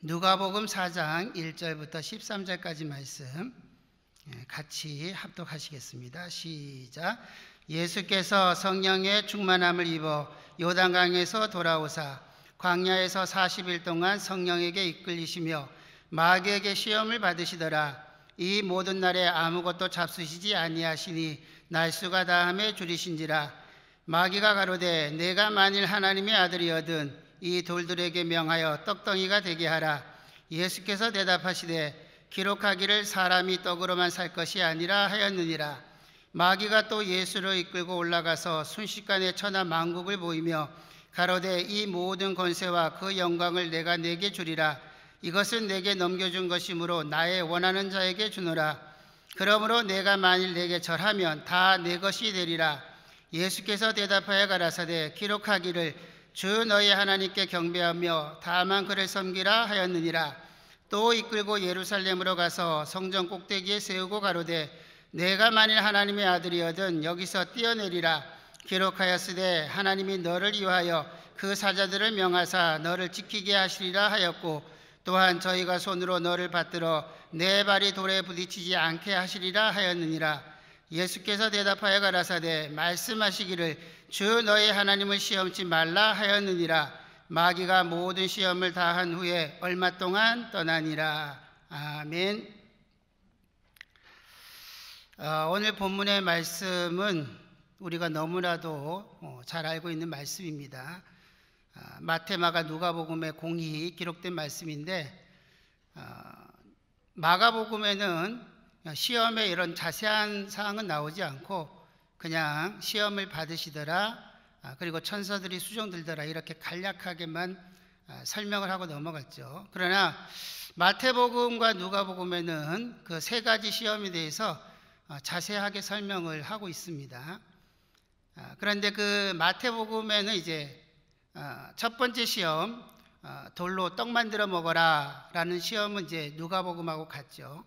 누가복음 4장 1절부터 13절까지 말씀 같이 합독하시겠습니다. 시작. 예수께서 성령의 충만함을 입어 요단강에서 돌아오사 광야에서 40일 동안 성령에게 이끌리시며 마귀에게 시험을 받으시더라. 이 모든 날에 아무것도 잡수시지 아니하시니 날수가 다함에 줄이신지라. 마귀가 가로되 내가 만일 하나님의 아들이거든 이 돌들에게 명하여 떡덩이가 되게 하라. 예수께서 대답하시되 기록하기를 사람이 떡으로만 살 것이 아니라 하였느니라. 마귀가 또 예수를 이끌고 올라가서 순식간에 천하 만국을 보이며 가로되 이 모든 권세와 그 영광을 내가 네게 주리라. 이것은 내게 넘겨준 것이므로 나의 원하는 자에게 주노라. 그러므로 내가 만일 내게 절하면 다 내 것이 되리라. 예수께서 대답하여 가라사대 기록하기를 주 너희 하나님께 경배하며 다만 그를 섬기라 하였느니라. 또 이끌고 예루살렘으로 가서 성전 꼭대기에 세우고 가로되 내가 만일 하나님의 아들이거든 여기서 뛰어내리라. 기록하였으되 하나님이 너를 위하여 그 사자들을 명하사 너를 지키게 하시리라 하였고 또한 저희가 손으로 너를 받들어 내 발이 돌에 부딪히지 않게 하시리라 하였느니라. 예수께서 대답하여 가라사대 말씀하시기를 주 너희 하나님을 시험치 말라 하였느니라. 마귀가 모든 시험을 다 한 후에 얼마 동안 떠나니라. 아멘. 오늘 본문의 말씀은 우리가 너무나도 잘 알고 있는 말씀입니다. 마태, 마가, 누가복음에 공히 기록된 말씀인데 마가복음에는 시험에 이런 자세한 사항은 나오지 않고 그냥 시험을 받으시더라, 그리고 천사들이 수종 들더라 이렇게 간략하게만 설명을 하고 넘어갔죠. 그러나 마태복음과 누가복음에는 그 세 가지 시험에 대해서 자세하게 설명을 하고 있습니다. 그런데 그 마태복음에는 이제 첫 번째 시험, 돌로 떡 만들어 먹어라 라는 시험은 이제 누가복음하고 같죠.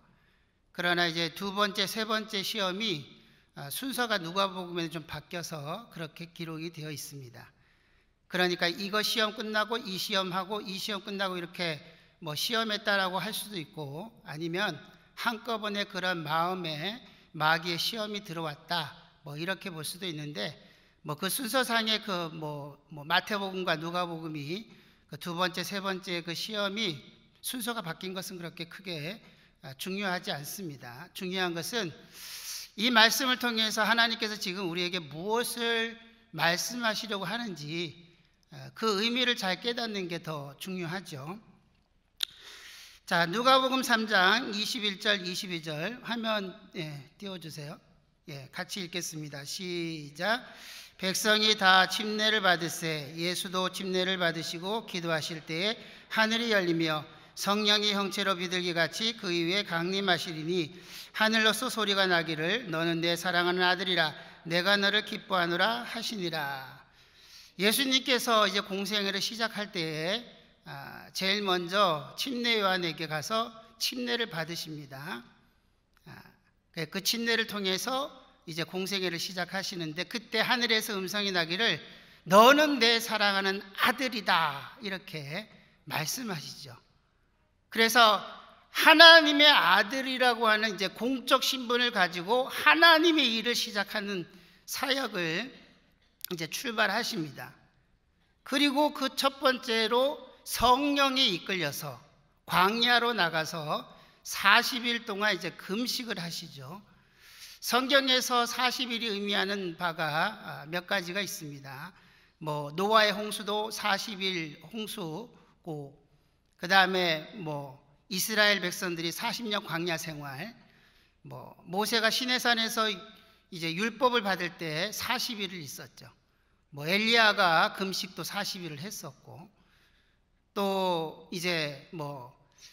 그러나 이제 두 번째, 세 번째 시험이 순서가 누가복음에는 좀 바뀌어서 그렇게 기록이 되어 있습니다. 그러니까 이거 시험 끝나고 이 시험하고 이 시험 끝나고 이렇게 뭐 시험했다라고 할 수도 있고 아니면 한꺼번에 그런 마음에 마귀의 시험이 들어왔다 뭐 이렇게 볼 수도 있는데 뭐 그 순서상의 그 마태복음과 누가복음이 그 두 번째, 세 번째 그 시험이 순서가 바뀐 것은 그렇게 크게 중요하지 않습니다. 중요한 것은 이 말씀을 통해서 하나님께서 지금 우리에게 무엇을 말씀하시려고 하는지 그 의미를 잘 깨닫는 게 더 중요하죠. 자, 누가복음 3장 21절 22절 화면 띄워주세요. 같이 읽겠습니다. 시작. 백성이 다 침례를 받으세 예수도 침례를 받으시고 기도하실 때에 하늘이 열리며 성령이 형체로 비둘기같이 그 위에 강림하시리니 하늘로서 소리가 나기를 너는 내 사랑하는 아들이라 내가 너를 기뻐하노라 하시니라. 예수님께서 이제 공생애를 시작할 때에 제일 먼저 침례 요한에게 가서 침례를 받으십니다. 그 침례를 통해서 이제 공생애를 시작하시는데 그때 하늘에서 음성이 나기를 너는 내 사랑하는 아들이다 이렇게 말씀하시죠. 그래서 하나님의 아들이라고 하는 이제 공적 신분을 가지고 하나님의 일을 시작하는 사역을 이제 출발하십니다. 그리고 그 첫 번째로 성령에 이끌려서 광야로 나가서 40일 동안 이제 금식을 하시죠. 성경에서 40일이 의미하는 바가 몇 가지가 있습니다. 노아의 홍수도 40일 홍수고 그 다음에 이스라엘 백성들이 40년 광야 생활, 모세가 시내산에서 이제 율법을 받을 때 40일을 있었죠. 엘리야가 금식도 40일을 했었고, 또 이제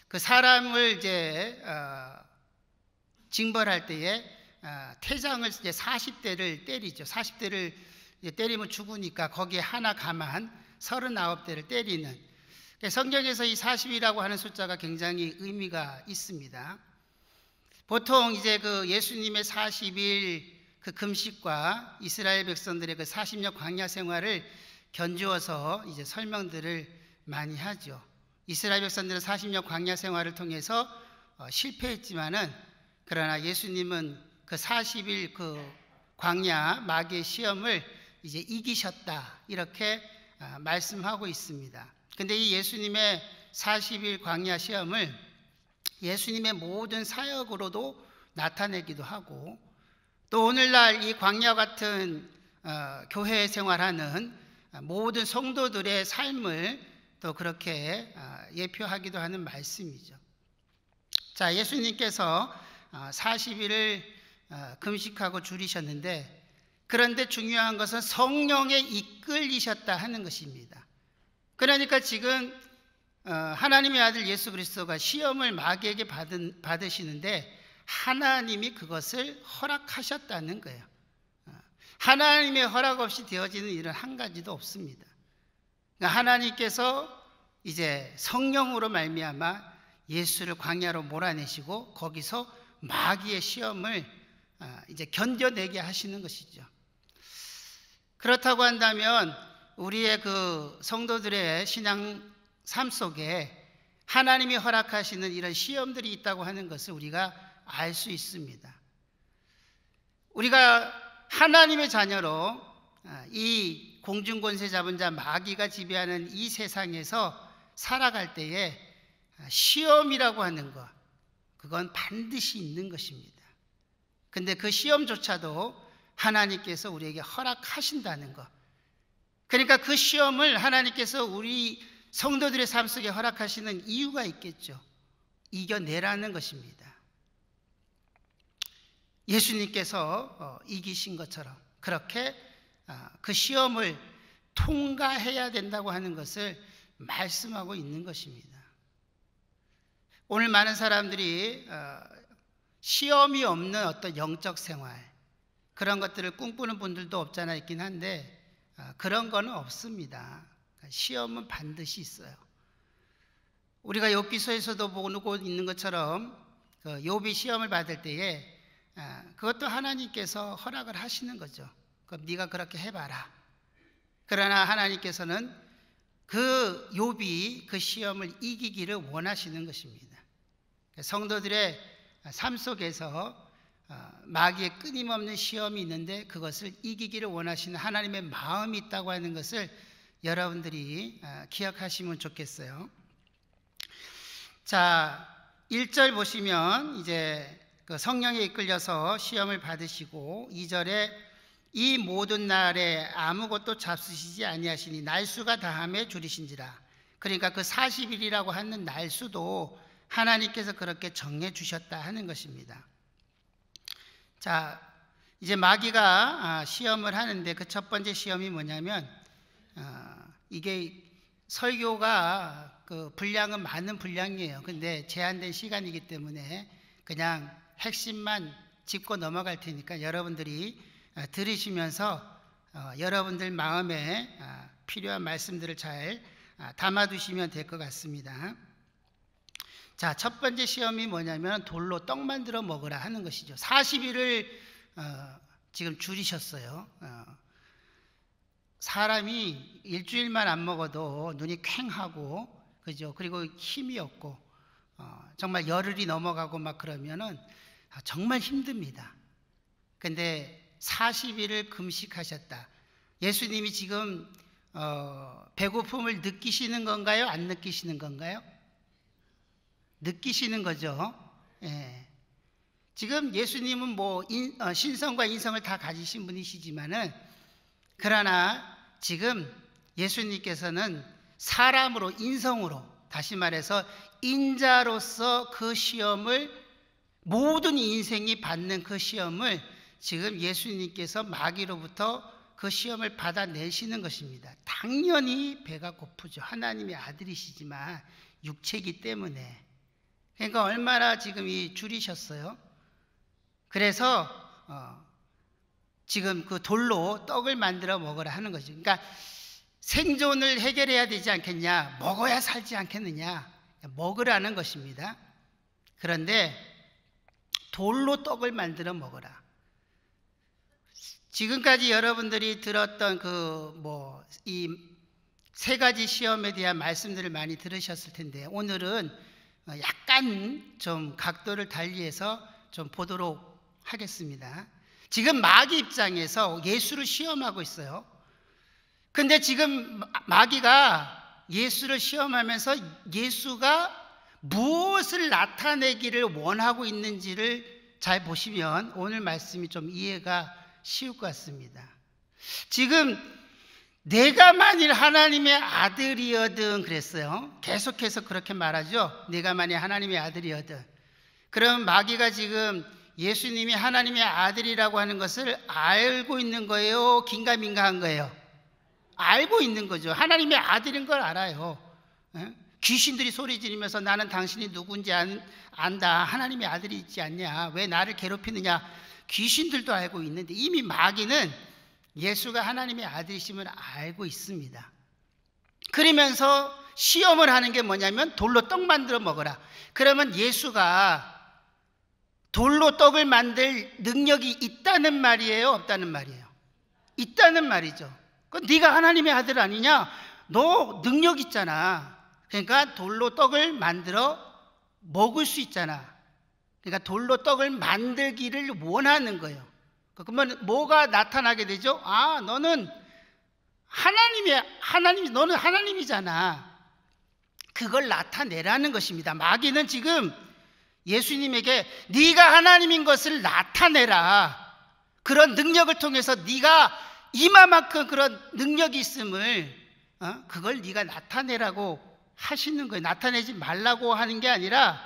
그 사람을 이제 징벌할 때에 태장을 이제 40대를 때리죠. 40대를 때리면 죽으니까 거기에 하나 감안 39대를 때리는. 성경에서 이 40이라고 하는 숫자가 굉장히 의미가 있습니다. 보통 이제 그 예수님의 40일 그 금식과 이스라엘 백성들의 그 40년 광야 생활을 견주어서 이제 설명들을 많이 하죠. 이스라엘 백성들은 40년 광야 생활을 통해서 실패했지만은, 그러나 예수님은 그 40일 그 광야 마귀의 시험을 이제 이기셨다, 이렇게 말씀하고 있습니다. 근데 이 예수님의 40일 광야 시험을 예수님의 모든 사역으로도 나타내기도 하고, 또 오늘날 이 광야 같은 교회 생활하는 모든 성도들의 삶을 또 그렇게 예표하기도 하는 말씀이죠. 자, 예수님께서 40일을 금식하고 줄이셨는데, 그런데 중요한 것은 성령에 이끌리셨다 하는 것입니다. 그러니까 지금 하나님의 아들 예수 그리스도가 시험을 마귀에게 받으시는데 하나님이 그것을 허락하셨다는 거예요. 하나님의 허락 없이 되어지는 일은 한 가지도 없습니다. 그러니까 하나님께서 이제 성령으로 말미암아 예수를 광야로 몰아내시고 거기서 마귀의 시험을 이제 견뎌내게 하시는 것이죠. 그렇다고 한다면 우리의 그 성도들의 신앙 삶 속에 하나님이 허락하시는 이런 시험들이 있다고 하는 것을 우리가 알 수 있습니다. 우리가 하나님의 자녀로 이 공중권세 잡은 자 마귀가 지배하는 이 세상에서 살아갈 때에 시험이라고 하는 것, 그건 반드시 있는 것입니다. 근데 그 시험조차도 하나님께서 우리에게 허락하신다는 것, 그러니까 그 시험을 하나님께서 우리 성도들의 삶 속에 허락하시는 이유가 있겠죠. 이겨내라는 것입니다. 예수님께서 이기신 것처럼 그렇게 그 시험을 통과해야 된다고 하는 것을 말씀하고 있는 것입니다. 오늘 많은 사람들이 시험이 없는 어떤 영적 생활, 그런 것들을 꿈꾸는 분들도 없잖아 있긴 한데 그런 거는 없습니다. 시험은 반드시 있어요. 우리가 욥기서에서도 보고 있는 것처럼 욥이 시험을 받을 때에 그것도 하나님께서 허락을 하시는 거죠. 그럼 네가 그렇게 해봐라. 그러나 하나님께서는 그 욥이 그 시험을 이기기를 원하시는 것입니다. 성도들의 삶 속에서 마귀의 끊임없는 시험이 있는데 그것을 이기기를 원하시는 하나님의 마음이 있다고 하는 것을 여러분들이 기억하시면 좋겠어요. 자, 1절 보시면 이제 그 성령에 이끌려서 시험을 받으시고, 2절에 이 모든 날에 아무것도 잡수시지 아니하시니 날수가 다함에 줄이신지라. 그러니까 그 40일이라고 하는 날수도 하나님께서 그렇게 정해 주셨다 하는 것입니다. 자, 이제 마귀가 시험을 하는데 그 첫 번째 시험이 뭐냐면 이게 설교가 그 분량은 많은 분량이에요. 근데 제한된 시간이기 때문에 그냥 핵심만 짚고 넘어갈 테니까 여러분들이 들으시면서 여러분들 마음에 필요한 말씀들을 잘 담아두시면 될 것 같습니다. 자, 첫 번째 시험이 뭐냐면 돌로 떡 만들어 먹으라 하는 것이죠. 40일을 지금 줄이셨어요. 사람이 일주일만 안 먹어도 눈이 퀭하고, 그죠? 그리고 힘이 없고, 정말 열흘이 넘어가고 막 그러면은 정말 힘듭니다. 근데 40일을 금식하셨다. 예수님이 지금 배고픔을 느끼시는 건가요? 안 느끼시는 건가요? 느끼시는 거죠. 예. 지금 예수님은 뭐 신성과 인성을 다 가지신 분이시지만은, 그러나 지금 예수님께서는 사람으로, 인성으로, 다시 말해서 인자로서 그 시험을, 모든 인생이 받는 그 시험을 지금 예수님께서 마귀로부터 그 시험을 받아내시는 것입니다. 당연히 배가 고프죠. 하나님의 아들이시지만 육체이기 때문에. 그러니까 얼마나 지금 줄이셨어요. 그래서 지금 그 돌로 떡을 만들어 먹으라 하는 거죠. 그러니까 생존을 해결해야 되지 않겠냐, 먹어야 살지 않겠느냐, 먹으라는 것입니다. 그런데 돌로 떡을 만들어 먹어라. 지금까지 여러분들이 들었던 이 세 가지 시험에 대한 말씀들을 많이 들으셨을 텐데 오늘은 약간 좀 각도를 달리해서 좀 보도록 하겠습니다. 지금 마귀 입장에서 예수를 시험하고 있어요. 근데 지금 마귀가 예수를 시험하면서 예수가 무엇을 나타내기를 원하고 있는지를 잘 보시면 오늘 말씀이 좀 이해가 쉬울 것 같습니다. 지금 내가 만일 하나님의 아들이어든 그랬어요. 계속해서 그렇게 말하죠. 내가 만일 하나님의 아들이어든. 그럼 마귀가 지금 예수님이 하나님의 아들이라고 하는 것을 알고 있는 거예요? 긴가민가한 거예요? 알고 있는 거죠. 하나님의 아들인 걸 알아요. 귀신들이 소리 지르면서 나는 당신이 누군지 안다. 하나님의 아들이 있지 않냐? 왜 나를 괴롭히느냐? 귀신들도 알고 있는데 이미 마귀는 예수가 하나님의 아들이심을 알고 있습니다. 그러면서 시험을 하는 게 뭐냐면 돌로 떡 만들어 먹어라. 그러면 예수가 돌로 떡을 만들 능력이 있다는 말이에요? 없다는 말이에요? 있다는 말이죠. 네가 하나님의 아들 아니냐? 너 능력 있잖아. 그러니까 돌로 떡을 만들어 먹을 수 있잖아. 그러니까 돌로 떡을 만들기를 원하는 거예요. 그러면 뭐가 나타나게 되죠? 아, 너는 너는 하나님이잖아. 그걸 나타내라는 것입니다. 마귀는 지금 예수님에게 네가 하나님인 것을 나타내라. 그런 능력을 통해서 네가 이마만큼 그런 능력이 있음을 그걸 네가 나타내라고 하시는 거예요. 나타내지 말라고 하는 게 아니라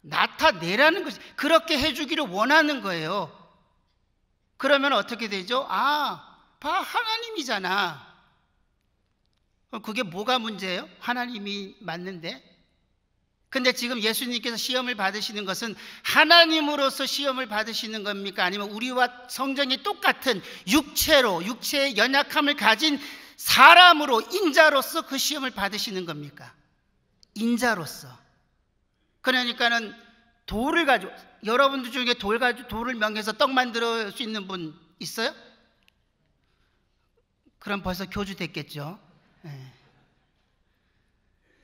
나타내라는 것이 그렇게 해주기를 원하는 거예요. 그러면 어떻게 되죠? 아, 봐, 하나님이잖아. 그게 뭐가 문제예요? 하나님이 맞는데. 근데 지금 예수님께서 시험을 받으시는 것은 하나님으로서 시험을 받으시는 겁니까? 아니면 우리와 성정이 똑같은 육체의 연약함을 가진 사람으로, 인자로서 그 시험을 받으시는 겁니까? 인자로서. 그러니까는 돌을 가지고, 여러분들 중에 돌을 명해서 떡 만들 수 있는 분 있어요? 그럼 벌써 교주 됐겠죠. 네.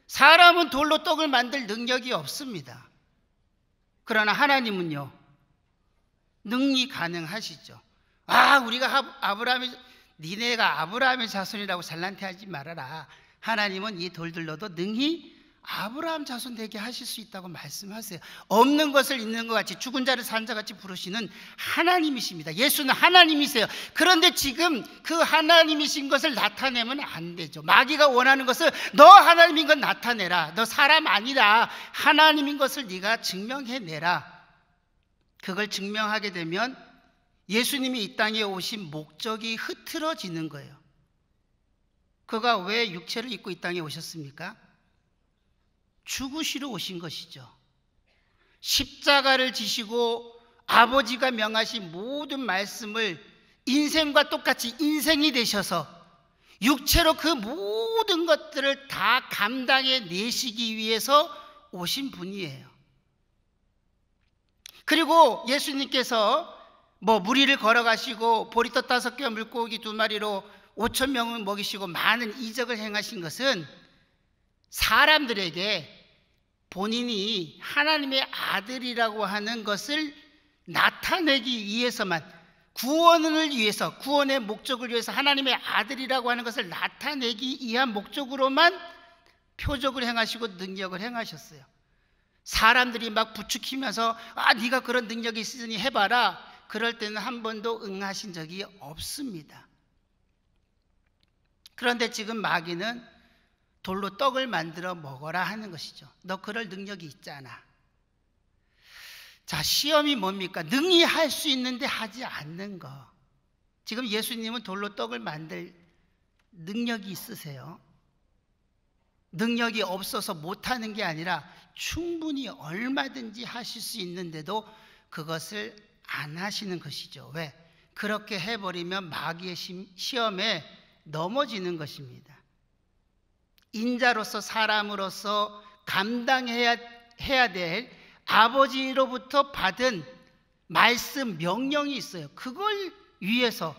사람은 돌로 떡을 만들 능력이 없습니다. 그러나 하나님은요, 능히 가능하시죠. 아, 우리가 니네가 아브라함의 자손이라고 잘난태하지 말아라. 하나님은 이 돌들로도 능히 아브라함 자손 되게 하실 수 있다고 말씀하세요. 없는 것을 있는 것 같이, 죽은 자를 산 자 같이 부르시는 하나님이십니다. 예수는 하나님이세요. 그런데 지금 그 하나님이신 것을 나타내면 안 되죠. 마귀가 원하는 것을 너 하나님인 건 나타내라. 너 사람 아니라 하나님인 것을 네가 증명해내라. 그걸 증명하게 되면 예수님이 이 땅에 오신 목적이 흐트러지는 거예요. 그가 왜 육체를 입고 이 땅에 오셨습니까? 죽으시러 오신 것이죠. 십자가를 지시고 아버지가 명하신 모든 말씀을 인생과 똑같이 인생이 되셔서 육체로 그 모든 것들을 다 감당해 내시기 위해서 오신 분이에요. 그리고 예수님께서 무리를 걸어가시고 보리떡 5개와 물고기 2마리로 5,000명을 먹이시고 많은 이적을 행하신 것은 사람들에게 본인이 하나님의 아들이라고 하는 것을 나타내기 위해서만, 구원을 위해서, 구원의 목적을 위해서 하나님의 아들이라고 하는 것을 나타내기 위한 목적으로만 표적을 행하시고 능력을 행하셨어요. 사람들이 막 부추기면서 네가 그런 능력이 있으니 해봐라. 그럴 때는 한 번도 응하신 적이 없습니다. 그런데 지금 마귀는 돌로 떡을 만들어 먹어라 하는 것이죠. 너 그럴 능력이 있잖아. 자, 시험이 뭡니까? 능히 할 수 있는데 하지 않는 거. 지금 예수님은 돌로 떡을 만들 능력이 있으세요. 능력이 없어서 못하는 게 아니라 충분히 얼마든지 하실 수 있는데도 그것을 안 하시는 것이죠. 왜? 그렇게 해버리면 마귀의 시험에 넘어지는 것입니다. 인자로서, 사람으로서 감당해야 될 아버지로부터 받은 말씀, 명령이 있어요. 그걸 위해서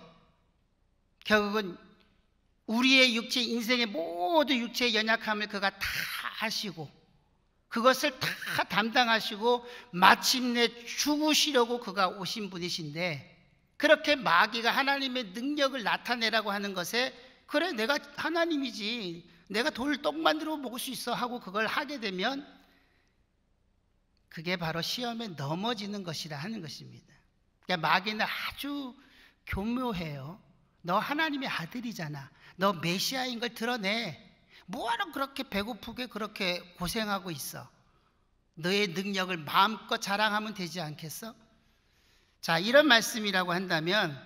결국은 우리의 육체, 인생의 모든 육체의 연약함을 그가 다 아시고 그것을 다 담당하시고 마침내 죽으시려고 그가 오신 분이신데, 그렇게 마귀가 하나님의 능력을 나타내라고 하는 것에 그래 내가 하나님이지, 내가 돌을 떡 만들어 먹을 수 있어 하고 그걸 하게 되면 그게 바로 시험에 넘어지는 것이라 하는 것입니다. 그러니까 마귀는 아주 교묘해요. 너 하나님의 아들이잖아, 너 메시아인 걸 드러내, 뭐하러 그렇게 배고프게 그렇게 고생하고 있어, 너의 능력을 마음껏 자랑하면 되지 않겠어? 자, 이런 말씀이라고 한다면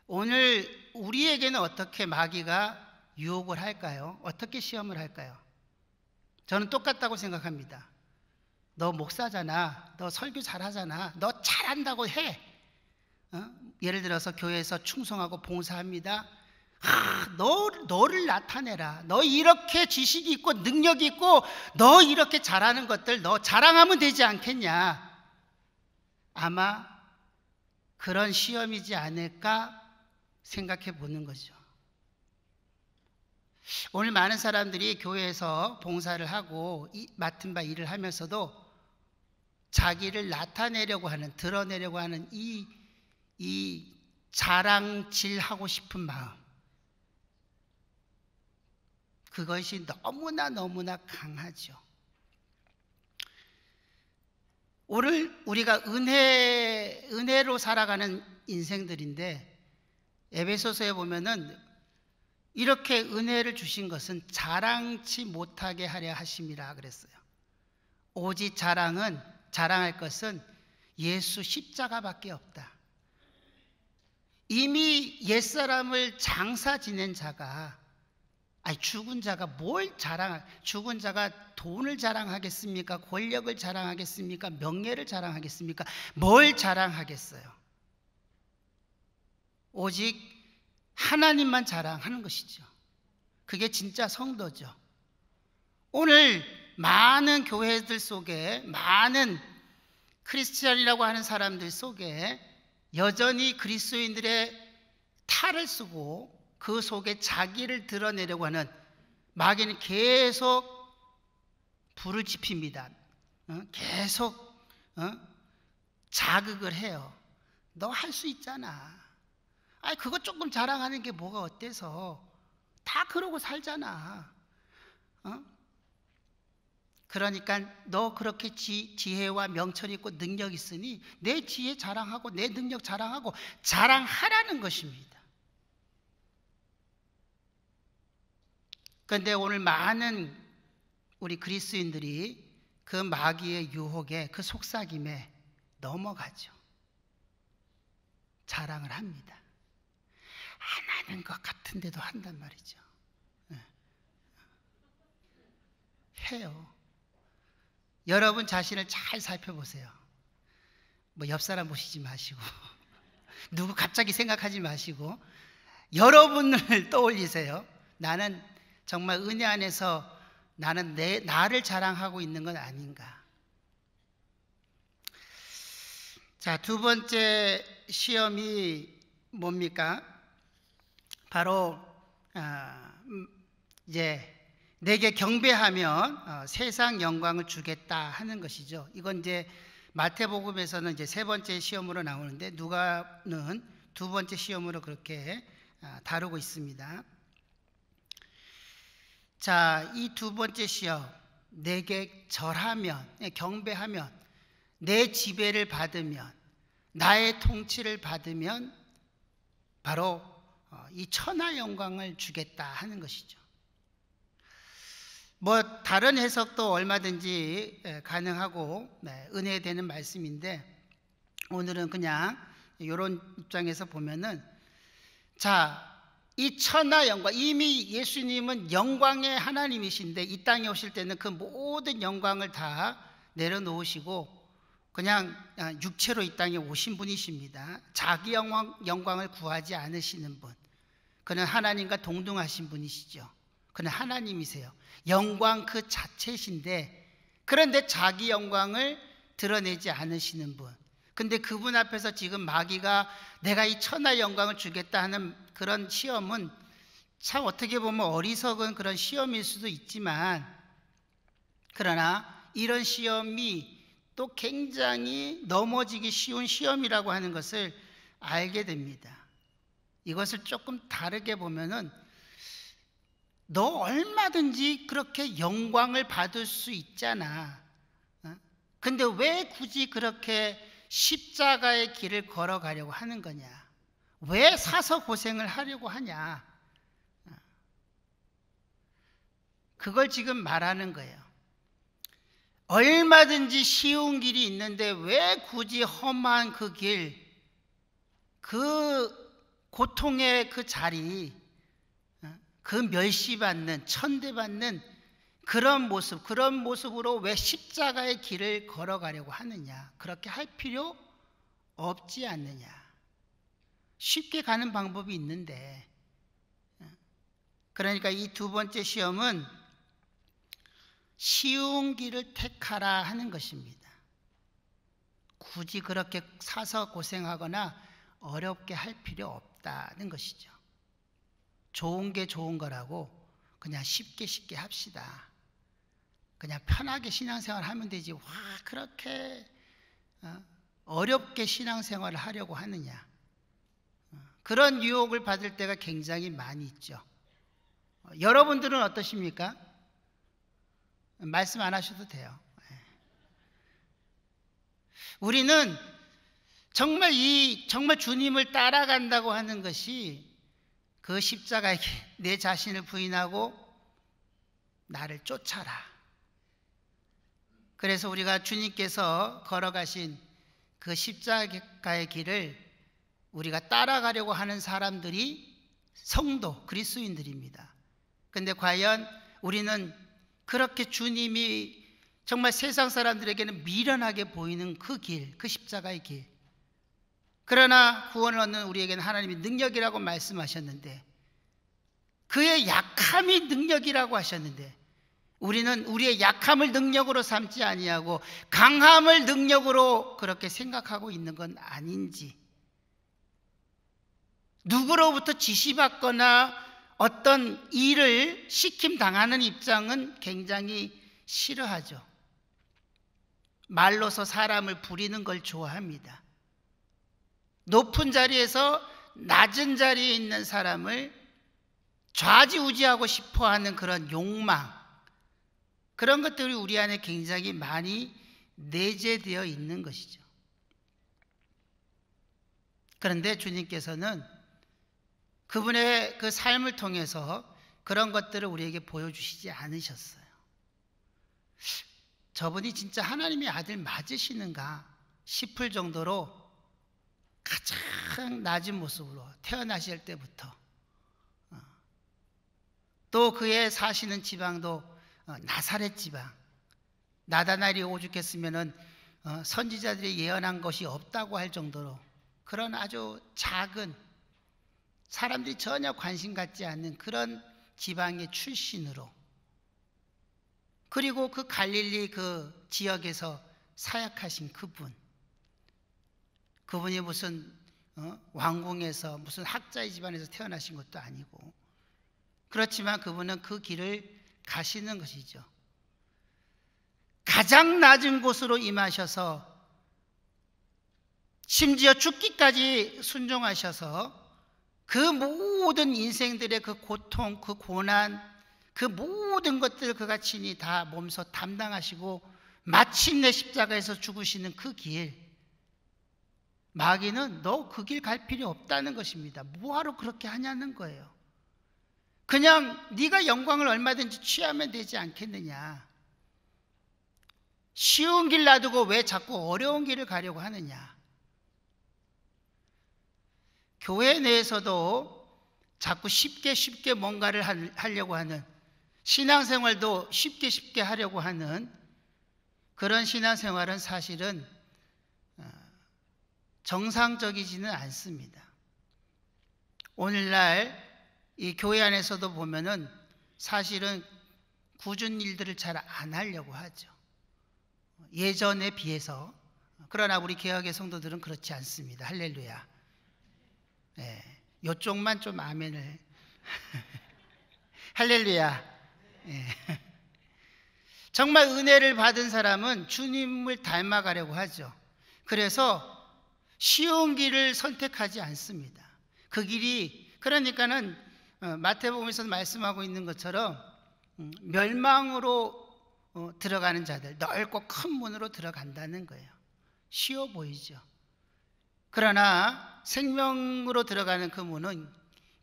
오늘 우리에게는 어떻게 마귀가 유혹을 할까요? 어떻게 시험을 할까요? 저는 똑같다고 생각합니다. 너 목사잖아, 너 설교 잘하잖아, 너 잘한다고 해. 예를 들어서 교회에서 충성하고 봉사합니다. 너를 나타내라, 너 이렇게 지식이 있고 능력이 있고 너 이렇게 잘하는 것들 너 자랑하면 되지 않겠냐. 아마 그런 시험이지 않을까 생각해 보는 거죠. 오늘 많은 사람들이 교회에서 봉사를 하고 맡은 바 일을 하면서도 자기를 나타내려고 하는, 드러내려고 하는 이 자랑질하고 싶은 마음, 그것이 너무나 강하죠. 오늘 우리가 은혜로 살아가는 인생들인데, 에베소서에 보면은 이렇게 은혜를 주신 것은 자랑치 못하게 하려 하심이라 그랬어요. 오직 자랑할 것은 예수 십자가밖에 없다. 이미 옛사람을 장사 지낸 자가, 죽은 자가 죽은 자가 돈을 자랑하겠습니까? 권력을 자랑하겠습니까? 명예를 자랑하겠습니까? 뭘 자랑하겠어요? 오직 하나님만 자랑하는 것이죠. 그게 진짜 성도죠. 오늘 많은 교회들 속에, 많은 크리스찬이라고 하는 사람들 속에 여전히 그리스도인들의 탈을 쓰고 그 속에 자기를 드러내려고 하는 마귀는 계속 불을 지핍니다. 계속 자극을 해요. 너 할 수 있잖아. 그거 조금 자랑하는 게 뭐가 어때서, 다 그러고 살잖아. 그러니까 너 그렇게 지혜와 명철 있고 능력 있으니 내 지혜 자랑하고 내 능력 자랑하고 자랑하라는 것입니다. 그런데 오늘 많은 우리 그리스도인들이 그 마귀의 유혹에, 그 속삭임에 넘어가죠. 자랑을 합니다. 안 하는 것 같은데도 한단 말이죠. 해요. 여러분 자신을 잘 살펴보세요. 옆 사람 보시지 마시고 누구 갑자기 생각하지 마시고 여러분을 떠올리세요. 나는 정말 은혜 안에서 나는 나를 자랑하고 있는 건 아닌가. 자, 두 번째 시험이 뭡니까? 바로 이제 내게 경배하면 세상 영광을 주겠다 하는 것이죠. 이건 이제 마태복음에서는 이제 세 번째 시험으로 나오는데 누가는 두 번째 시험으로 그렇게 다루고 있습니다. 자, 이 두 번째 시험, 내게 절하면, 경배하면, 내 지배를 받으면, 나의 통치를 받으면 바로 이 천하 영광을 주겠다 하는 것이죠. 다른 해석도 얼마든지 가능하고 은혜되는 말씀인데, 오늘은 그냥 이런 입장에서 보면은, 자, 이 천하 영광, 이미 예수님은 영광의 하나님이신데 이 땅에 오실 때는 그 모든 영광을 다 내려놓으시고 그냥 육체로 이 땅에 오신 분이십니다. 자기 영광을 구하지 않으시는 분, 그는 하나님과 동등하신 분이시죠. 그는 하나님이세요. 영광 그 자체이신데, 그런데 자기 영광을 드러내지 않으시는 분. 근데 그분 앞에서 지금 마귀가 내가 이 천하 영광을 주겠다 하는 그런 시험은 참 어떻게 보면 어리석은 그런 시험일 수도 있지만, 그러나 이런 시험이 또 굉장히 넘어지기 쉬운 시험이라고 하는 것을 알게 됩니다. 이것을 조금 다르게 보면은, 너 얼마든지 그렇게 영광을 받을 수 있잖아. 근데 왜 굳이 그렇게 십자가의 길을 걸어가려고 하는 거냐? 왜 사서 고생을 하려고 하냐? 그걸 지금 말하는 거예요. 얼마든지 쉬운 길이 있는데 왜 굳이 험한 그 길, 그 고통의 그 자리, 그 멸시받는, 천대받는 그런 모습으로 왜 십자가의 길을 걸어가려고 하느냐? 그렇게 할 필요 없지 않느냐? 쉽게 가는 방법이 있는데, 그러니까 이 두 번째 시험은 쉬운 길을 택하라 하는 것입니다. 굳이 그렇게 사서 고생하거나 어렵게 할 필요 없다는 것이죠. 좋은 게 좋은 거라고 그냥 쉽게 합시다. 그냥 편하게 신앙생활 하면 되지. 와, 그렇게 어렵게 신앙생활을 하려고 하느냐. 그런 유혹을 받을 때가 굉장히 많이 있죠. 여러분들은 어떠십니까? 말씀 안 하셔도 돼요. 우리는 정말 주님을 따라간다고 하는 것이 그 십자가에 내 자신을 부인하고 나를 쫓아라. 그래서 우리가 주님께서 걸어가신 그 십자가의 길을 우리가 따라가려고 하는 사람들이 성도, 그리스도인들입니다. 근데 과연 우리는 그렇게 주님이 정말 세상 사람들에게는 미련하게 보이는 그 길, 그 십자가의 길, 그러나 구원을 얻는 우리에게는 하나님이 능력이라고 말씀하셨는데, 그의 약함이 능력이라고 하셨는데, 우리는 우리의 약함을 능력으로 삼지 아니하고 강함을 능력으로 그렇게 생각하고 있는 건 아닌지, 누구로부터 지시받거나 어떤 일을 시킴당하는 입장은 굉장히 싫어하죠. 말로서 사람을 부리는 걸 좋아합니다. 높은 자리에서 낮은 자리에 있는 사람을 좌지우지하고 싶어하는 그런 욕망, 그런 것들이 우리 안에 굉장히 많이 내재되어 있는 것이죠. 그런데 주님께서는 그분의 그 삶을 통해서 그런 것들을 우리에게 보여주시지 않으셨어요. 저분이 진짜 하나님의 아들 맞으시는가 싶을 정도로 가장 낮은 모습으로 태어나실 때부터, 또 그의 사시는 지방도 나사렛 지방, 나다나엘이 오죽했으면은 선지자들이 예언한 것이 없다고 할 정도로 그런 아주 작은, 사람들이 전혀 관심 갖지 않는 그런 지방의 출신으로, 그리고 그 갈릴리 그 지역에서 사역하신 그분이 무슨 왕궁에서 무슨 학자의 집안에서 태어나신 것도 아니고, 그렇지만 그분은 그 길을 가시는 것이죠. 가장 낮은 곳으로 임하셔서 심지어 죽기까지 순종하셔서 그 모든 인생들의 그 고통, 그 고난, 그 모든 것들을 그가 친히 다 몸소 담당하시고 마침내 십자가에서 죽으시는 그 길, 마귀는 너 그 길 갈 필요 없다는 것입니다. 뭐하러 그렇게 하냐는 거예요. 그냥 네가 영광을 얼마든지 취하면 되지 않겠느냐. 쉬운 길 놔두고 왜 자꾸 어려운 길을 가려고 하느냐. 교회 내에서도 자꾸 쉽게 뭔가를 하려고 하는, 신앙생활도 쉽게 하려고 하는 그런 신앙생활은 사실은 정상적이지는 않습니다. 오늘날 이 교회 안에서도 보면은 사실은 굳은 일들을 잘 안 하려고 하죠. 예전에 비해서. 그러나 우리 개혁의 성도들은 그렇지 않습니다. 할렐루야. 네, 이쪽만 좀 아멘을. 할렐루야. 예. 정말 은혜를 받은 사람은 주님을 닮아가려고 하죠. 그래서 쉬운 길을 선택하지 않습니다. 그 길이, 그러니까는 마태복음에서 말씀하고 있는 것처럼 멸망으로 들어가는 자들, 넓고 큰 문으로 들어간다는 거예요. 쉬워 보이죠. 그러나 생명으로 들어가는 그 문은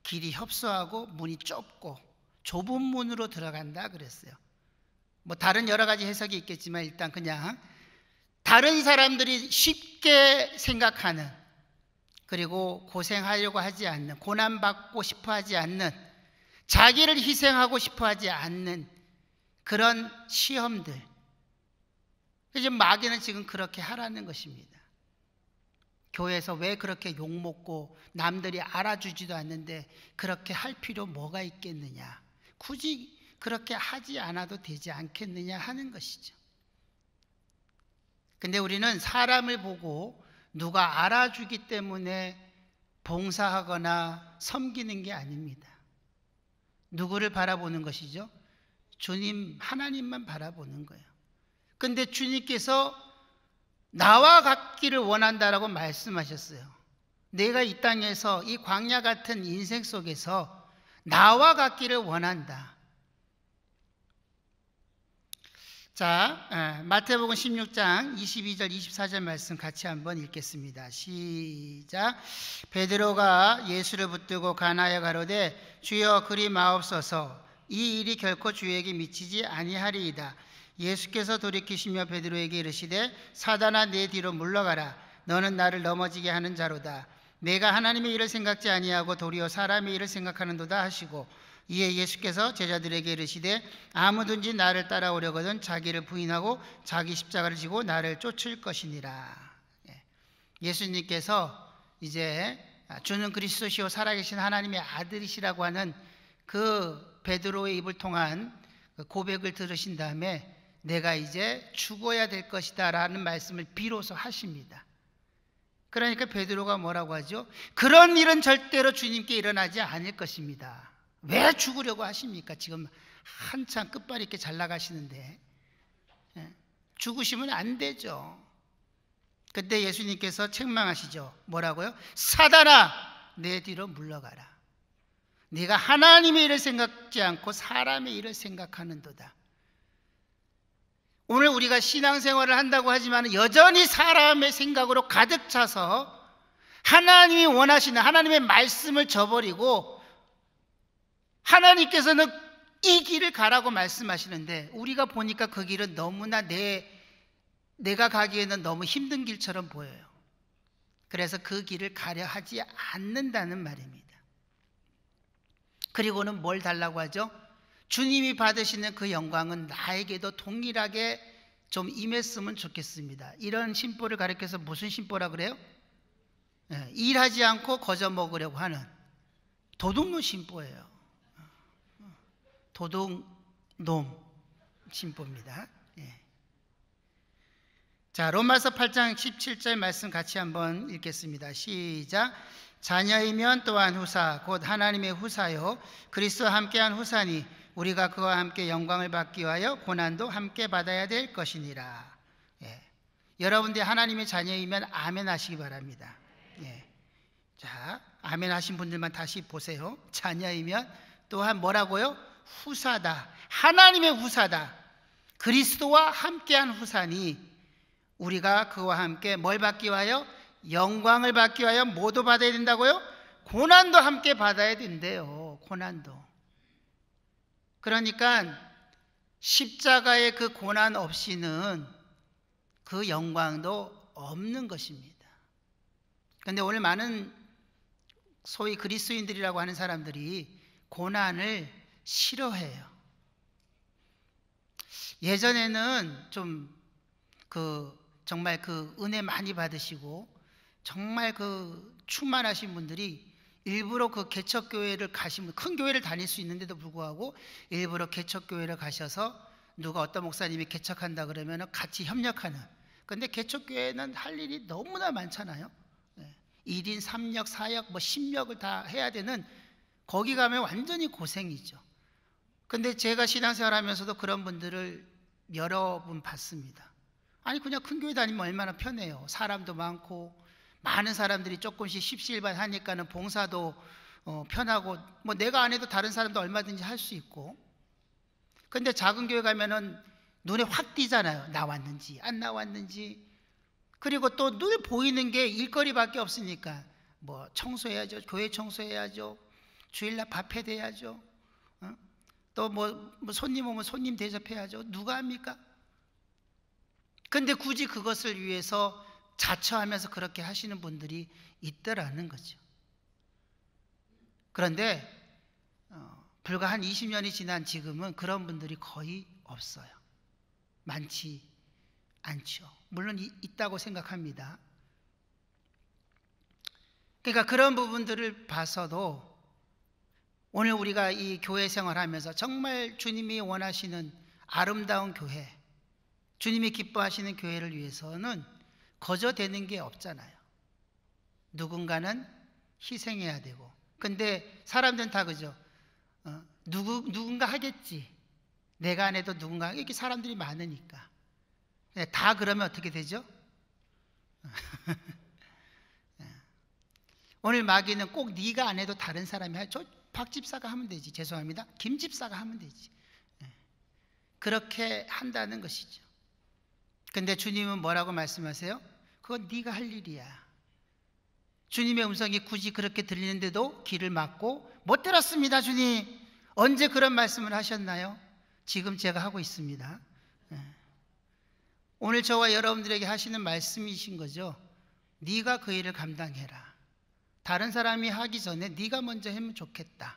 길이 협소하고 문이 좁고 좁은 문으로 들어간다 그랬어요. 뭐 다른 여러 가지 해석이 있겠지만 일단 그냥 다른 사람들이 쉽게 생각하는, 그리고 고생하려고 하지 않는, 고난받고 싶어 하지 않는, 자기를 희생하고 싶어 하지 않는 그런 시험들, 지금 마귀는 지금 그렇게 하라는 것입니다. 교회에서 왜 그렇게 욕먹고 남들이 알아주지도 않는데 그렇게 할 필요 뭐가 있겠느냐, 굳이 그렇게 하지 않아도 되지 않겠느냐 하는 것이죠. 근데 우리는 사람을 보고 누가 알아주기 때문에 봉사하거나 섬기는 게 아닙니다. 누구를 바라보는 것이죠? 주님, 하나님만 바라보는 거예요. 근데 주님께서 나와 같기를 원한다라고 말씀하셨어요. 내가 이 땅에서 이 광야 같은 인생 속에서 나와 같기를 원한다. 자, 마태복음 16장 22절 24절 말씀 같이 한번 읽겠습니다. 시작. 베드로가 예수를 붙들고 가나에 가로되 주여 그리 마옵소서, 이 일이 결코 주에게 미치지 아니하리이다. 예수께서 돌이키시며 베드로에게 이르시되 사단아 내 뒤로 물러가라. 너는 나를 넘어지게 하는 자로다. 내가 하나님의 일을 생각지 아니하고 도리어 사람의 일을 생각하는도다 하시고, 이에 예수께서 제자들에게 이르시되 아무든지 나를 따라오려거든 자기를 부인하고 자기 십자가를 지고 나를 쫓을 것이니라. 예수님께서 이제 주는 그리스도시요 살아계신 하나님의 아들이시라고 하는 그 베드로의 입을 통한 고백을 들으신 다음에 내가 이제 죽어야 될 것이다 라는 말씀을 비로소 하십니다. 그러니까 베드로가 뭐라고 하죠? 그런 일은 절대로 주님께 일어나지 않을 것입니다. 왜 죽으려고 하십니까? 지금 한참 끝발 있게 잘 나가시는데 죽으시면 안 되죠. 그때 예수님께서 책망하시죠. 뭐라고요? 사단아 내 뒤로 물러가라. 네가 하나님의 일을 생각지 않고 사람의 일을 생각하는도다. 오늘 우리가 신앙생활을 한다고 하지만 여전히 사람의 생각으로 가득 차서 하나님이 원하시는 하나님의 말씀을 저버리고, 하나님께서는 이 길을 가라고 말씀하시는데 우리가 보니까 그 길은 너무나 내가 가기에는 너무 힘든 길처럼 보여요. 그래서 그 길을 가려 하지 않는다는 말입니다. 그리고는 뭘 달라고 하죠? 주님이 받으시는 그 영광은 나에게도 동일하게 좀 임했으면 좋겠습니다. 이런 심보를 가리켜서 무슨 심보라 그래요? 일하지 않고 거저 먹으려고 하는 도둑놈 심보예요. 도둑놈 심보입니다. 자, 로마서 8장 17절 말씀 같이 한번 읽겠습니다. 시작. 자녀이면 또한 후사 곧 하나님의 후사요 그리스도와 함께한 후사니 우리가 그와 함께 영광을 받기 위하여 고난도 함께 받아야 될 것이니라. 여러분들이 하나님의 자녀이면 아멘 하시기 바랍니다. 자, 아멘 하신 분들만 다시 보세요. 자녀이면 또한 뭐라고요? 후사다. 하나님의 후사다. 그리스도와 함께한 후사니 우리가 그와 함께 뭘 받기 위하여? 영광을 받기 위하여 뭐도 받아야 된다고요? 고난도 함께 받아야 된대요. 고난도. 그러니까 십자가의 그 고난 없이는 그 영광도 없는 것입니다. 그런데 오늘 많은 소위 그리스도인들이라고 하는 사람들이 고난을 싫어해요. 예전에는 좀 정말 그 은혜 많이 받으시고 정말 그 충만하신 분들이 일부러 그 개척교회를 가시면, 큰 교회를 다닐 수 있는데도 불구하고 일부러 개척교회를 가셔서 누가 어떤 목사님이 개척한다 그러면 같이 협력하는. 그런데 개척교회는 할 일이 너무나 많잖아요. 1인 3역 4역 뭐 10역을 다 해야 되는, 거기 가면 완전히 고생이죠. 근데 제가 신앙생활 하면서도 그런 분들을 여러 분 봤습니다. 아니 그냥 큰 교회 다니면 얼마나 편해요. 사람도 많고 많은 사람들이 조금씩 십시일반 하니까는 봉사도 편하고 뭐 내가 안 해도 다른 사람도 얼마든지 할 수 있고. 근데 작은 교회 가면은 눈에 확 띄잖아요. 나왔는지 안 나왔는지. 그리고 또 늘 보이는 게 일거리밖에 없으니까 뭐 청소해야죠. 교회 청소해야죠. 주일날 밥 해대야죠. 또 뭐 손님 오면 손님 대접해야죠. 누가 합니까? 근데 굳이 그것을 위해서 자처하면서 그렇게 하시는 분들이 있더라는 거죠. 그런데 불과 한 20년이 지난 지금은 그런 분들이 거의 없어요. 많지 않죠. 물론 있다고 생각합니다. 그러니까 그런 부분들을 봐서도 오늘 우리가 이 교회 생활하면서 정말 주님이 원하시는 아름다운 교회, 주님이 기뻐하시는 교회를 위해서는 거저되는 게 없잖아요. 누군가는 희생해야 되고. 근데 사람들은 다 그죠. 누군가 하겠지. 내가 안 해도 누군가, 이렇게 사람들이 많으니까. 다 그러면 어떻게 되죠? 오늘 마귀는 꼭 네가 안 해도 다른 사람이 할, 저 박 집사가 하면 되지. 죄송합니다. 김 집사가 하면 되지. 그렇게 한다는 것이죠. 근데 주님은 뭐라고 말씀하세요? 그건 네가 할 일이야. 주님의 음성이 굳이 그렇게 들리는데도 귀를 막고 못 들었습니다. 주님 언제 그런 말씀을 하셨나요? 지금 제가 하고 있습니다. 오늘 저와 여러분들에게 하시는 말씀이신 거죠. 네가 그 일을 감당해라. 다른 사람이 하기 전에 네가 먼저 하면 좋겠다.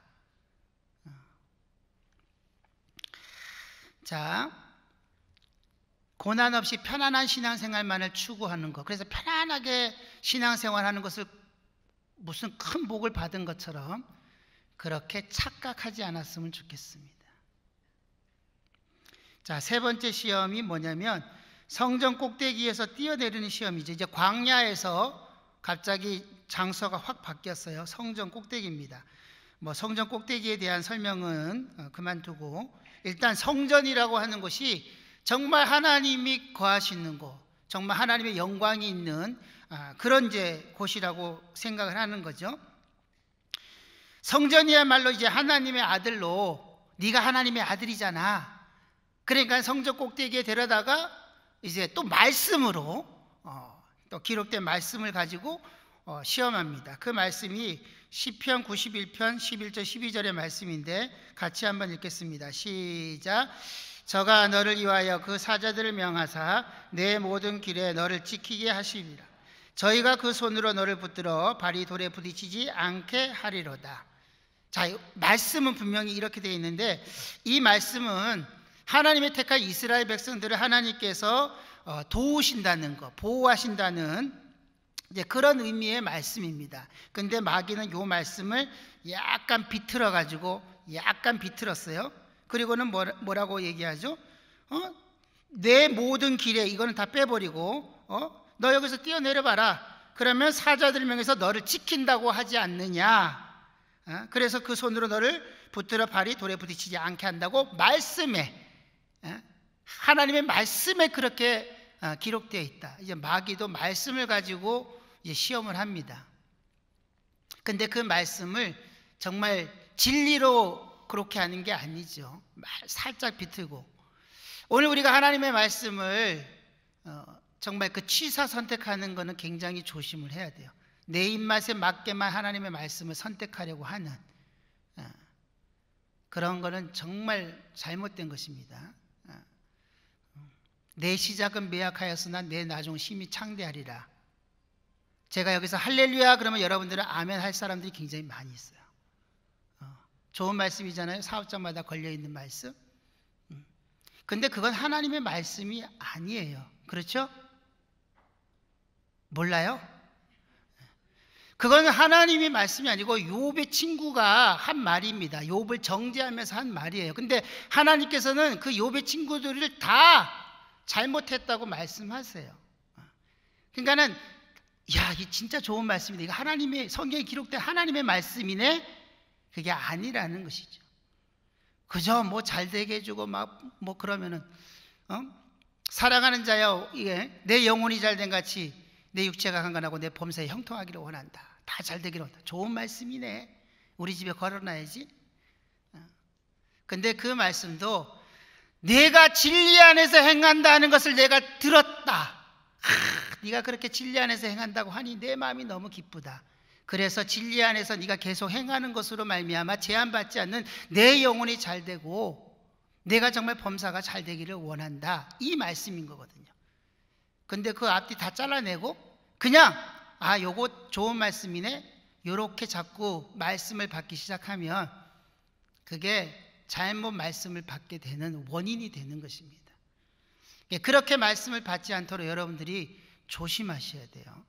자, 고난 없이 편안한 신앙생활만을 추구하는 것. 그래서 편안하게 신앙생활하는 것을 무슨 큰 복을 받은 것처럼 그렇게 착각하지 않았으면 좋겠습니다. 자, 세 번째 시험이 뭐냐면 성전 꼭대기에서 뛰어내리는 시험이죠. 이제 광야에서 갑자기 장소가 확 바뀌었어요. 성전 꼭대기입니다. 뭐 성전 꼭대기에 대한 설명은 그만두고 일단 성전이라고 하는 것이 정말 하나님이 거하시는 곳, 정말 하나님의 영광이 있는 그런 이제 곳이라고 생각을 하는 거죠. 성전이야말로 이제 하나님의 아들로, 네가 하나님의 아들이잖아. 그러니까 성전 꼭대기에 데려다가 이제 또 말씀으로 또 기록된 말씀을 가지고 시험합니다. 그 말씀이 시편 91편 11절 12절의 말씀인데 같이 한번 읽겠습니다. 시작. 저가 너를 위하여 그 사자들을 명하사 내 모든 길에 너를 지키게 하시리라. 저희가 그 손으로 너를 붙들어 발이 돌에 부딪히지 않게 하리로다. 자, 말씀은 분명히 이렇게 되어 있는데 이 말씀은 하나님의 택한 이스라엘 백성들을 하나님께서 도우신다는 것, 보호하신다는 이제 그런 의미의 말씀입니다. 근데 마귀는 이 말씀을 약간 비틀었어요. 그리고는 뭐라고 얘기하죠? 내 모든 길에, 이거는 다 빼버리고 너 여기서 뛰어내려봐라. 그러면 사자들 명에서 너를 지킨다고 하지 않느냐. 그래서 그 손으로 너를 붙들어 발이 돌에 부딪히지 않게 한다고 말씀에, 하나님의 말씀에 그렇게 기록되어 있다. 이제 마귀도 말씀을 가지고 이제 시험을 합니다. 근데 그 말씀을 정말 진리로 그렇게 하는 게 아니죠. 살짝 비틀고. 오늘 우리가 하나님의 말씀을 정말 그 취사 선택하는 거는 굉장히 조심을 해야 돼요. 내 입맛에 맞게만 하나님의 말씀을 선택하려고 하는 그런 거는 정말 잘못된 것입니다. 내 시작은 매약하였으나 내 나중 심히 창대하리라. 제가 여기서 할렐루야 그러면 여러분들은 아멘 할 사람들이 굉장히 많이 있어요. 좋은 말씀이잖아요. 사업장마다 걸려있는 말씀. 근데 그건 하나님의 말씀이 아니에요. 그렇죠? 몰라요? 그건 하나님의 말씀이 아니고 욥의 친구가 한 말입니다. 욥을 정죄하면서 한 말이에요. 근데 하나님께서는 그 욥의 친구들을 다 잘못했다고 말씀하세요. 그러니까는 야, 이게 진짜 좋은 말씀이네. 이거 하나님의 성경에 기록된 하나님의 말씀이네. 그게 아니라는 것이죠. 그저 뭐 잘되게 해주고 뭐 그러면은 사랑하는 자여, 이게 내 영혼이 잘된 같이 내 육체가 강건하고 내 범사에 형통하기를 원한다. 다 잘되기를 원한다. 좋은 말씀이네. 우리 집에 걸어놔야지. 근데 그 말씀도 내가 진리 안에서 행한다는 것을 내가 들었다. 네가 그렇게 진리 안에서 행한다고 하니 내 마음이 너무 기쁘다. 그래서 진리 안에서 네가 계속 행하는 것으로 말미암아 제한받지 않는 내 영혼이 잘되고 내가 정말 범사가 잘되기를 원한다. 이 말씀인 거거든요. 근데 그 앞뒤 다 잘라내고 그냥 요거 좋은 말씀이네, 요렇게 자꾸 말씀을 받기 시작하면 그게 잘못 말씀을 받게 되는 원인이 되는 것입니다. 그렇게 말씀을 받지 않도록 여러분들이 조심하셔야 돼요.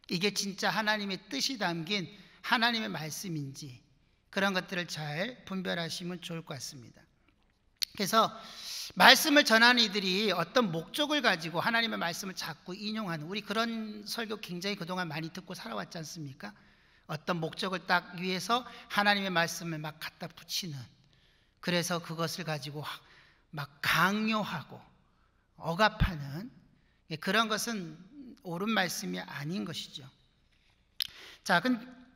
이게 진짜 하나님의 뜻이 담긴 하나님의 말씀인지 그런 것들을 잘 분별하시면 좋을 것 같습니다. 그래서 말씀을 전하는 이들이 어떤 목적을 가지고 하나님의 말씀을 자꾸 인용하는, 우리 그런 설교 굉장히 그동안 많이 듣고 살아왔지 않습니까? 어떤 목적을 딱 위해서 하나님의 말씀을 막 갖다 붙이는, 그래서 그것을 가지고 막 강요하고 억압하는 그런 것은 옳은 말씀이 아닌 것이죠. 자,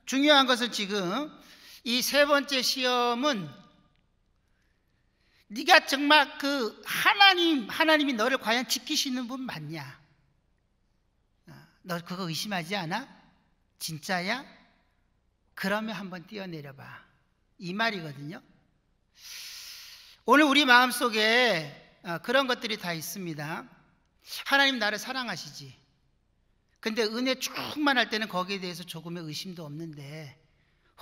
중요한 것은 지금 이 세 번째 시험은 네가 정말 그 하나님이 너를 과연 지키시는 분 맞냐? 너 그거 의심하지 않아? 진짜야? 그러면 한번 뛰어내려봐. 이 말이거든요. 오늘 우리 마음속에 그런 것들이 다 있습니다. 하나님 나를 사랑하시지. 근데 은혜 충만할 때는 거기에 대해서 조금의 의심도 없는데,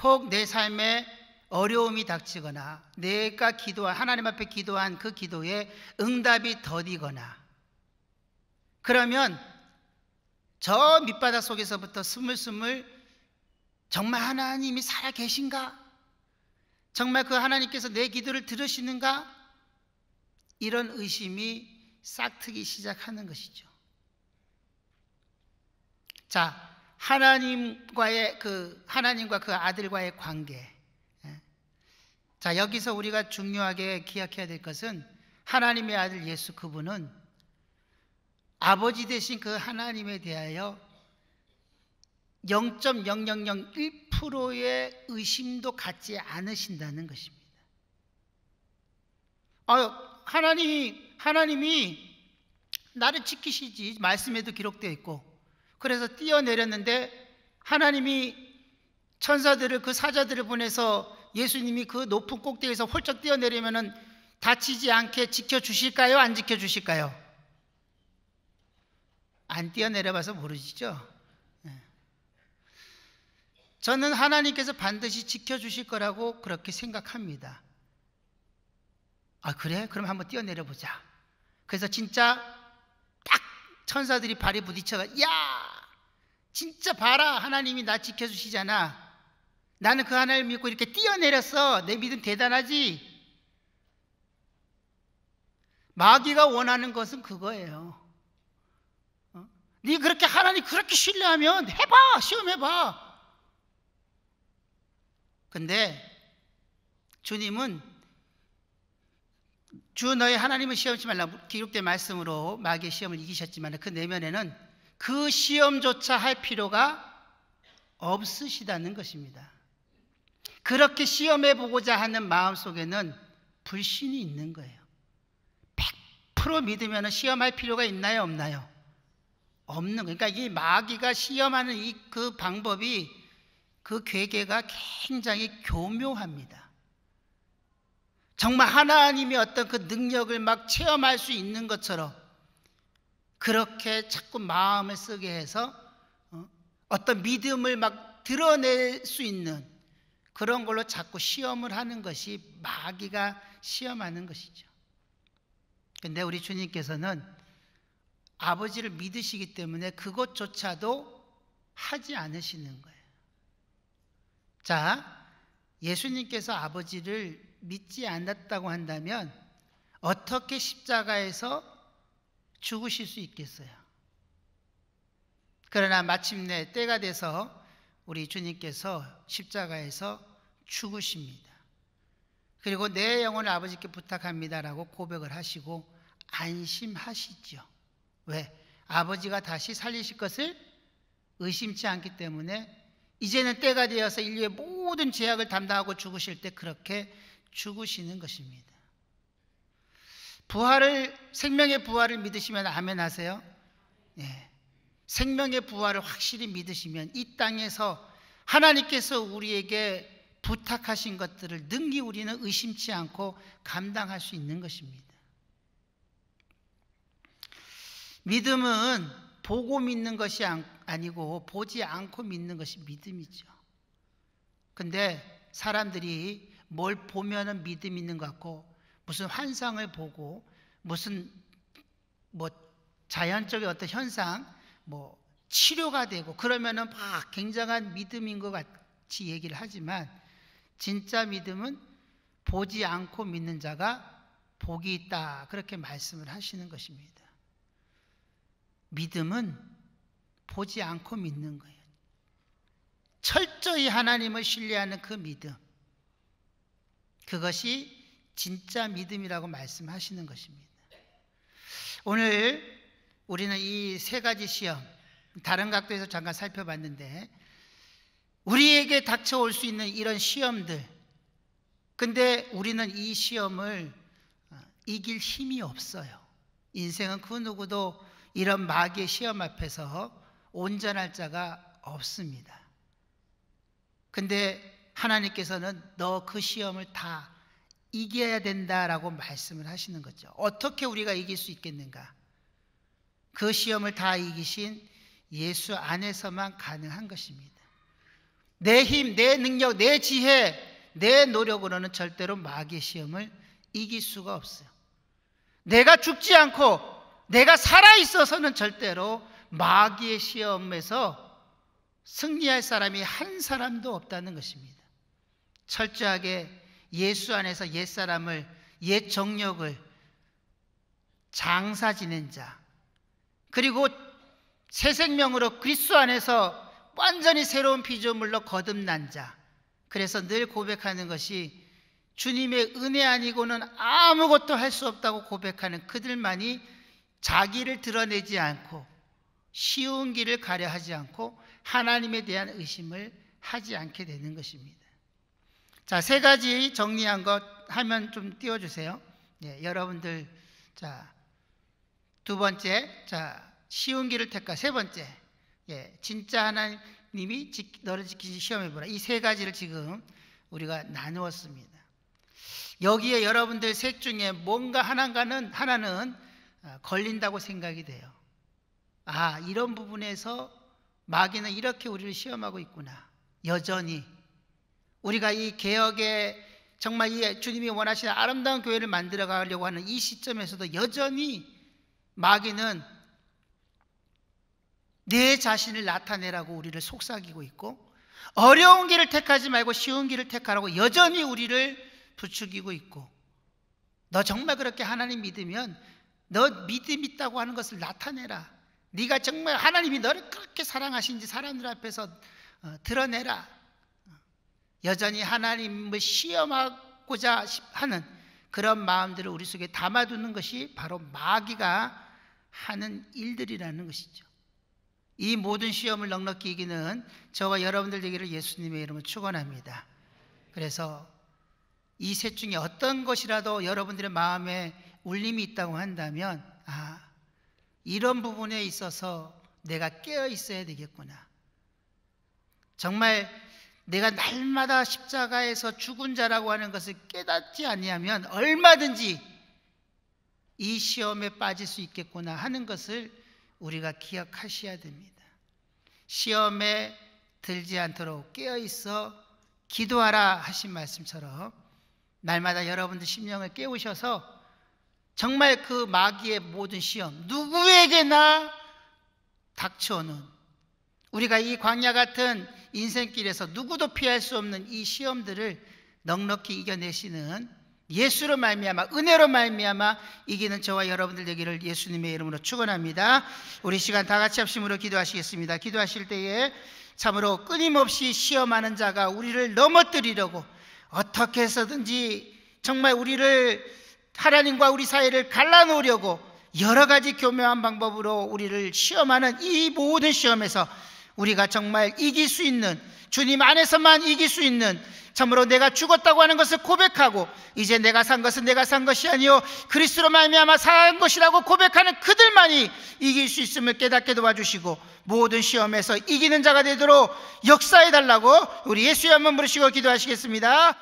혹 내 삶에 어려움이 닥치거나 내가 하나님 앞에 기도한 그 기도에 응답이 더디거나, 그러면 저 밑바닥 속에서부터 스물스물 정말 하나님이 살아 계신가? 정말 그 하나님께서 내 기도를 들으시는가? 이런 의심이 싹트기 시작하는 것이죠. 자, 하나님과 그 아들과의 관계. 자, 여기서 우리가 중요하게 기억해야 될 것은 하나님의 아들 예수, 그분은 아버지 되신 그 하나님에 대하여 0.0001%의 의심도 갖지 않으신다는 것입니다. 하나님이 나를 지키시지, 말씀에도 기록되어 있고, 그래서 뛰어내렸는데 하나님이 천사들을, 그 사자들을 보내서 예수님이 그 높은 꼭대기에서 홀쩍 뛰어내리면은 다치지 않게 지켜주실까요? 안 지켜주실까요? 안 뛰어내려봐서 모르시죠? 저는 하나님께서 반드시 지켜주실 거라고 그렇게 생각합니다. 그래? 그럼 한번 뛰어내려보자. 그래서 진짜 딱 천사들이 발에 부딪혀가, 야! 진짜 봐라, 하나님이 나 지켜주시잖아. 나는 그 하나님을 믿고 이렇게 뛰어내렸어. 내 믿음 대단하지? 마귀가 원하는 것은 그거예요. 네 그렇게 하나님 그렇게 신뢰하면 해봐, 시험해봐. 근데 주님은 주 너의 하나님을 시험치 말라 기록된 말씀으로 마귀의 시험을 이기셨지만 그 내면에는 그 시험조차 할 필요가 없으시다는 것입니다. 그렇게 시험해보고자 하는 마음속에는 불신이 있는 거예요. 100% 믿으면 시험할 필요가 있나요, 없나요? 없는 거예요. 그러니까 이 마귀가 시험하는 그 방법이, 그 괴계가 굉장히 교묘합니다. 정말 하나님의 어떤 그 능력을 막 체험할 수 있는 것처럼 그렇게 자꾸 마음을 쓰게 해서 어떤 믿음을 막 드러낼 수 있는 그런 걸로 자꾸 시험을 하는 것이 마귀가 시험하는 것이죠. 근데 우리 주님께서는 아버지를 믿으시기 때문에 그것조차도 하지 않으시는 거예요. 자, 예수님께서 아버지를 믿지 않았다고 한다면 어떻게 십자가에서 죽으실 수 있겠어요? 그러나 마침내 때가 돼서 우리 주님께서 십자가에서 죽으십니다. 그리고 내 영혼을 아버지께 부탁합니다라고 고백을 하시고 안심하시죠. 왜? 아버지가 다시 살리실 것을 의심치 않기 때문에 이제는 때가 되어서 인류의 모든 죄악을 담당하고 죽으실 때 그렇게 죽으시는 것입니다. 생명의 부활을 믿으시면 아멘 하세요. 네. 생명의 부활을 확실히 믿으시면 이 땅에서 하나님께서 우리에게 부탁하신 것들을 능히 우리는 의심치 않고 감당할 수 있는 것입니다. 믿음은 보고 믿는 것이 아니고 보지 않고 믿는 것이 믿음이죠. 근데 사람들이 뭘 보면은 믿음 있는 것 같고 무슨 환상을 보고 무슨 자연적인 어떤 현상 치료가 되고 그러면은 막 굉장한 믿음인 것 같이 얘기를 하지만 진짜 믿음은 보지 않고 믿는 자가 복이 있다 그렇게 말씀을 하시는 것입니다. 믿음은 보지 않고 믿는 거예요. 철저히 하나님을 신뢰하는 그 믿음, 그것이 진짜 믿음이라고 말씀하시는 것입니다. 오늘 우리는 이 세 가지 시험, 다른 각도에서 잠깐 살펴봤는데 우리에게 닥쳐올 수 있는 이런 시험들, 근데 우리는 이 시험을 이길 힘이 없어요. 인생은 그 누구도 이런 마귀의 시험 앞에서 온전할 자가 없습니다. 근데 하나님께서는 너 그 시험을 다 이겨야 된다라고 말씀을 하시는 거죠. 어떻게 우리가 이길 수 있겠는가? 그 시험을 다 이기신 예수 안에서만 가능한 것입니다. 내 힘, 내 능력, 내 지혜, 내 노력으로는 절대로 마귀의 시험을 이길 수가 없어요. 내가 죽지 않고 내가 살아있어서는 절대로 마귀의 시험에서 승리할 사람이 한 사람도 없다는 것입니다. 철저하게 예수 안에서 옛사람을, 옛 정욕을 장사 지낸 자, 그리고 새 생명으로 그리스도 안에서 완전히 새로운 피조물로 거듭난 자, 그래서 늘 고백하는 것이 주님의 은혜 아니고는 아무것도 할 수 없다고 고백하는 그들만이 자기를 드러내지 않고 쉬운 길을 가려 하지 않고 하나님에 대한 의심을 하지 않게 되는 것입니다. 자, 세 가지 정리한 것 하면 좀 띄워주세요. 네, 여러분들, 자, 두 번째, 자, 쉬운 길을 택하. 세 번째, 진짜 하나님이 너를 지키시 시험해보라. 이 세 가지를 지금 우리가 나누었습니다. 여기에 여러분들 셋 중에 뭔가 하나는 걸린다고 생각이 돼요. 아, 이런 부분에서 마귀는 이렇게 우리를 시험하고 있구나. 여전히 우리가 이 개혁에 정말 이 주님이 원하시는 아름다운 교회를 만들어 가려고 하는 이 시점에서도 여전히 마귀는 내 자신을 나타내라고 우리를 속삭이고 있고, 어려운 길을 택하지 말고 쉬운 길을 택하라고 여전히 우리를 부추기고 있고, 너 정말 그렇게 하나님 믿으면 너 믿음 있다고 하는 것을 나타내라. 네가 정말 하나님이 너를 그렇게 사랑하신지 사람들 앞에서 드러내라. 여전히 하나님을 시험하고자 하는 그런 마음들을 우리 속에 담아두는 것이 바로 마귀가 하는 일들이라는 것이죠. 이 모든 시험을 넉넉히 이기는 저와 여러분들 되기를 예수님의 이름으로 축원합니다. 그래서 이 셋 중에 어떤 것이라도 여러분들의 마음에 울림이 있다고 한다면, 아, 이런 부분에 있어서 내가 깨어 있어야 되겠구나. 정말 내가 날마다 십자가에서 죽은 자라고 하는 것을 깨닫지 아니하면 얼마든지 이 시험에 빠질 수 있겠구나 하는 것을 우리가 기억하셔야 됩니다. 시험에 들지 않도록 깨어 있어 기도하라 하신 말씀처럼 날마다 여러분들 심령을 깨우셔서 정말 그 마귀의 모든 시험, 누구에게나 닥쳐오는, 우리가 이 광야 같은 인생길에서 누구도 피할 수 없는 이 시험들을 넉넉히 이겨내시는 예수로 말미암아, 은혜로 말미암아 이기는 저와 여러분들 되기를 예수님의 이름으로 축원합니다. 우리 시간 다 같이 합심으로 기도하시겠습니다. 기도하실 때에 참으로 끊임없이 시험하는 자가 우리를 넘어뜨리려고 어떻게 해서든지 정말 우리를, 하나님과 우리 사이를 갈라놓으려고 여러 가지 교묘한 방법으로 우리를 시험하는 이 모든 시험에서 우리가 정말 이길 수 있는, 주님 안에서만 이길 수 있는, 참으로 내가 죽었다고 하는 것을 고백하고 이제 내가 산 것은 내가 산 것이 아니요 그리스도로 말미암아 산 것이라고 고백하는 그들만이 이길 수 있음을 깨닫게 도와주시고 모든 시험에서 이기는 자가 되도록 역사해 달라고 우리 예수의 한번 부르시고 기도하시겠습니다.